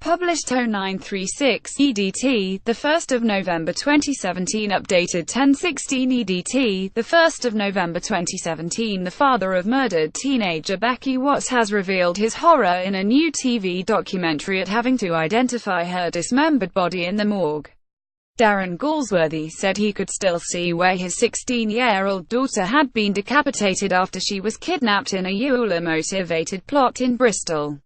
Published 0936 EDT, 1 November 2017. Updated 1016 EDT, 1 November 2017. The father of murdered teenager Becky Watts has revealed his horror in a new TV documentary at having to identify her dismembered body in the morgue. Darren Galsworthy said he could still see where his 16-year-old daughter had been decapitated after she was kidnapped in a Euler-motivated plot in Bristol.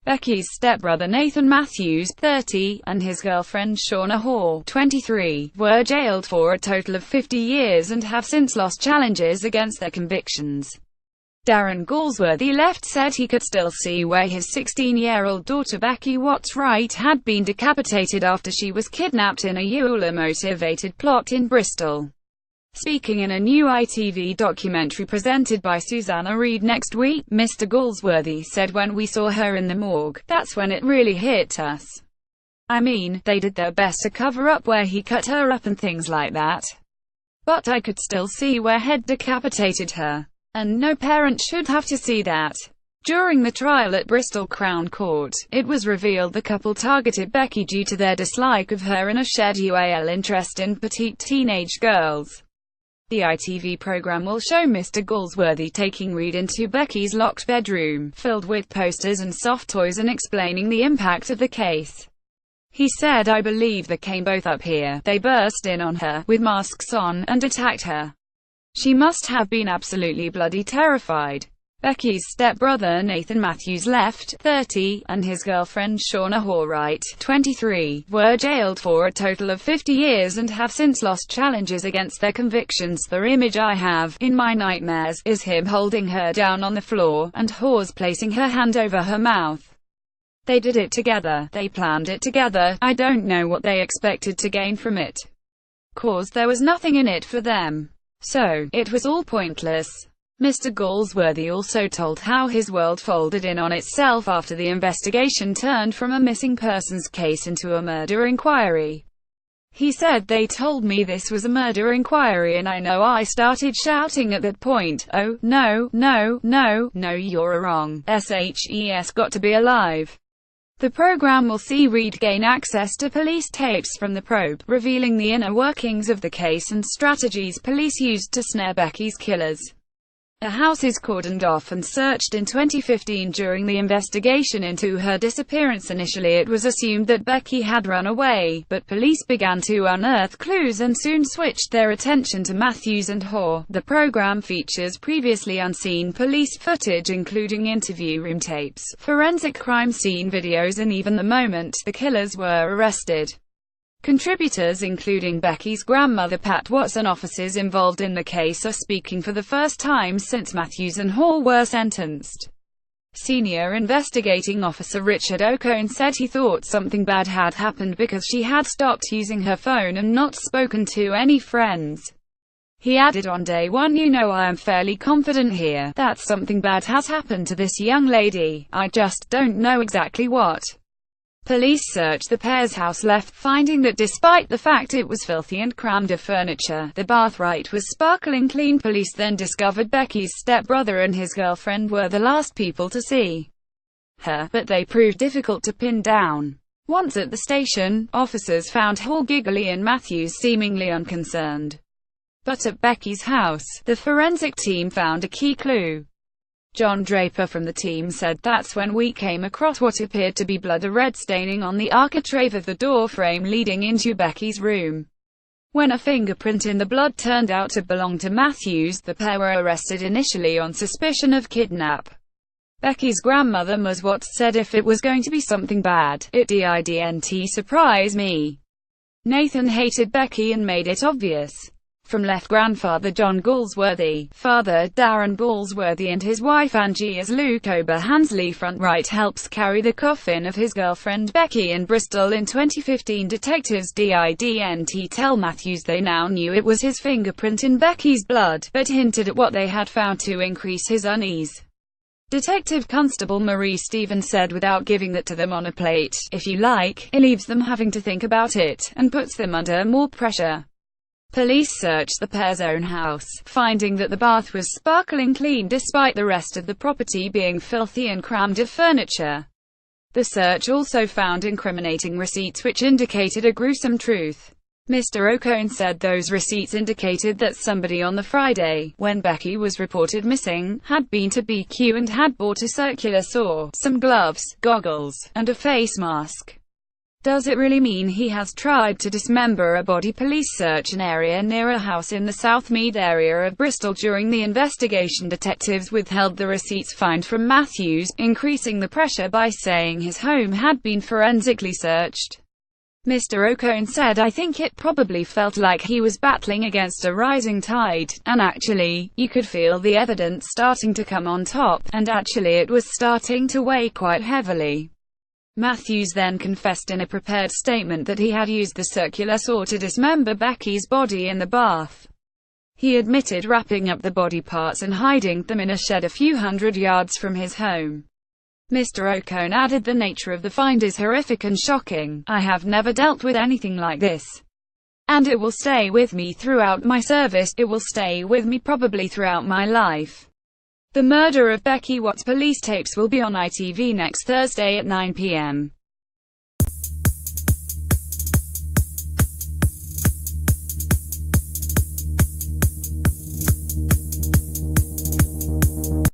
Becky's stepbrother Nathan Matthews, 30, and his girlfriend Shauna Hall, 23, were jailed for a total of 50 years and have since lost challenges against their convictions. Darren Galsworthy said he could still see where his 16-year-old daughter Becky Watts Wright had been decapitated after she was kidnapped in a Euler-motivated plot in Bristol. Speaking in a new ITV documentary presented by Susanna Reid next week, Mr. Galsworthy said, "When we saw her in the morgue, that's when it really hit us. I mean, they did their best to cover up where he cut her up and things like that. But I could still see where he'd decapitated her. And no parent should have to see that." During the trial at Bristol Crown Court, it was revealed the couple targeted Becky due to their dislike of her and a shared interest in petite teenage girls. The ITV program will show Mr. Galsworthy taking Reid into Becky's locked bedroom, filled with posters and soft toys, and explaining the impact of the case. He said, "I believe they came both up here. They burst in on her, with masks on, and attacked her. She must have been absolutely bloody terrified." Becky's stepbrother Nathan Matthews, 30, and his girlfriend Shauna Hall, 23, were jailed for a total of 50 years and have since lost challenges against their convictions. "The image I have, in my nightmares, is him holding her down on the floor, and Hawes placing her hand over her mouth. They did it together. They planned it together. I don't know what they expected to gain from it. 'Cause there was nothing in it for them. So, it was all pointless." Mr. Galsworthy also told how his world folded in on itself after the investigation turned from a missing persons case into a murder inquiry. He said, "They told me this was a murder inquiry and I know I started shouting at that point, 'Oh, no, no, no, no, you're wrong. SHES got to be alive.'" The program will see Reid gain access to police tapes from the probe, revealing the inner workings of the case and strategies police used to snare Becky's killers. Her house is cordoned off and searched in 2015 during the investigation into her disappearance. Initially it was assumed that Becky had run away, but police began to unearth clues and soon switched their attention to Matthews and Hall. The program features previously unseen police footage including interview room tapes, forensic crime scene videos, and even the moment the killers were arrested. Contributors including Becky's grandmother Pat Watts and officers involved in the case are speaking for the first time since Matthews and Hall were sentenced. Senior investigating officer Richard O'Cone said he thought something bad had happened because she had stopped using her phone and not spoken to any friends. He added, "On day one, I am fairly confident here that something bad has happened to this young lady. I just don't know exactly what." Police searched the pair's house, finding that despite the fact it was filthy and crammed of furniture, the bathroom was sparkling clean. Police then discovered Becky's stepbrother and his girlfriend were the last people to see her, but they proved difficult to pin down. Once at the station, officers found Hall giggly and Matthews seemingly unconcerned. But at Becky's house, the forensic team found a key clue. John Draper from the team said, "That's when we came across what appeared to be blood, a red staining on the architrave of the door frame leading into Becky's room. When a fingerprint in the blood turned out to belong to Matthews, the pair were arrested initially on suspicion of kidnap." Becky's grandmother Ms. Watts said, "If it was going to be something bad, it didn't surprise me. Nathan hated Becky and made it obvious." From grandfather John Galsworthy, father Darren Galsworthy and his wife Angie as Luke Oberhansley front right helps carry the coffin of his girlfriend Becky in Bristol in 2015. Detectives didn't tell Matthews they now knew it was his fingerprint in Becky's blood, but hinted at what they had found to increase his unease. Detective Constable Marie Stevens said, "Without giving that to them on a plate, if you like, it leaves them having to think about it, and puts them under more pressure." Police searched the pair's own house, finding that the bath was sparkling clean despite the rest of the property being filthy and crammed of furniture. The search also found incriminating receipts which indicated a gruesome truth. Mr. O'Cone said those receipts indicated that somebody on the Friday, when Becky was reported missing, had been to BQ and had bought a circular saw, some gloves, goggles, and a face mask. Does it really mean he has tried to dismember a body? Police search an area near a house in the Southmead area of Bristol. During the investigation, detectives withheld the receipts found from Matthews, increasing the pressure by saying his home had been forensically searched. Mr. O'Cone said, "I think it probably felt like he was battling against a rising tide, and actually, you could feel the evidence starting to come on top, and actually it was starting to weigh quite heavily." Matthews then confessed in a prepared statement that he had used the circular saw to dismember Becky's body in the bath. He admitted wrapping up the body parts and hiding them in a shed a few hundred yards from his home. Mr. O'Cone added, "The nature of the find is horrific and shocking. I have never dealt with anything like this. And it will stay with me throughout my service. It will stay with me probably throughout my life." The murder of Becky Watts police tapes will be on ITV next Thursday at 9 p.m.